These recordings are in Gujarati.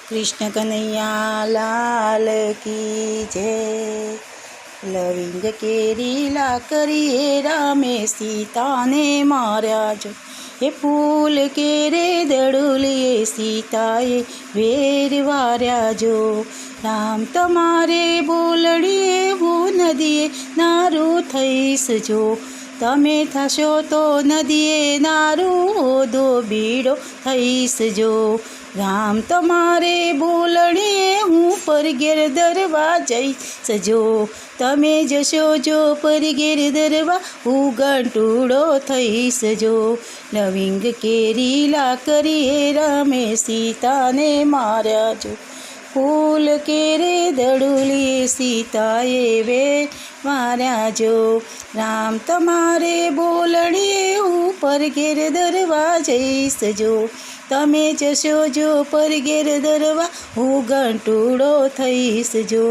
कृष्ण कन्हैया लाल की जय। लविंग केरी लाकरी रामे सीता ने मार्या जो, ये फूल केरे दड़ुलिए सीताए वेर वार्या जो। राम तमारे बोलड़िए હું નદીએ નારું થઈશ જો, તમે થશો તો નદીએ નારું હોદો બીડો થઈશ જો। રામ તમારે બોલણીએ હું પરગેર દરવા જઈશ જો, તમે જશો જો પરગેર દરવા હું ગંટુડો થઈશ જો। લવિંગ કેરી લાકરીએ રામે સીતાને માર્યા જો, ફૂલ કેરે દડુલીએ સીતાએ વેર માર્યા જો। રામ તમારે બોલણીએ હું પરગેર દરવા જઈશ જો, તમે જશો જો પરગેર દરવા હું ગંટુડો થઈશ જો।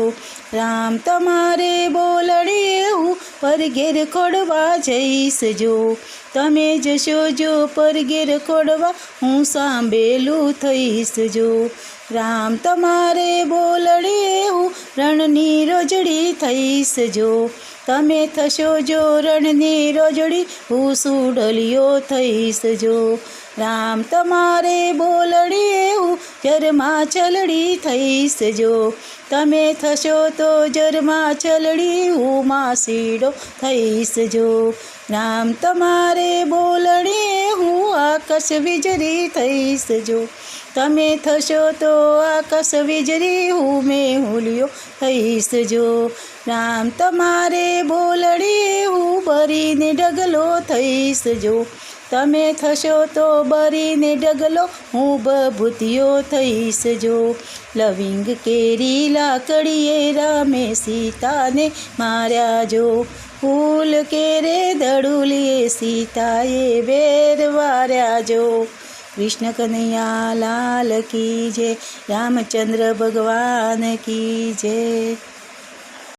રામ તમારે બોલણીએ હું પરગેર ખોડવા જઈશ જો, તમે જશો જો પરગેર ખોડવા હું સાંભેલું થઈશ જો। રામ તમારે બોલણીએ હું રણની રોજડી થઈશ જો, તમે થશો જો રણની રોજડી હું સુડલિયો થઈશ જો। રામ તમારે બોલણીએ હું જરમાં છલડી થઈશ જો, તમે થશો તો જરમાં છલડી હું માસીડો થઈશ જો। રામ તમારે બોલણીએ હું આકાશ વીજળી થઈશ જો, તમે થશો તો આકાશ વીજળી હું મેહુલિયો થઈશ જો। રામ તમારે બોલણીએ હું બરીને ડગલો થઈશ જો, તમે થશો તો બરીને ડગલો હું બભૂતિયો થઈશ જો। લવિંગ કેરી લાકડીએ રામે સીતાને માર્યા જો, ફૂલ કેરે દડુલીએ સીતાએ વેર વાર્યા જો। कृष्ण कन्हैया लाल की जय, रामचंद्र भगवान की जय।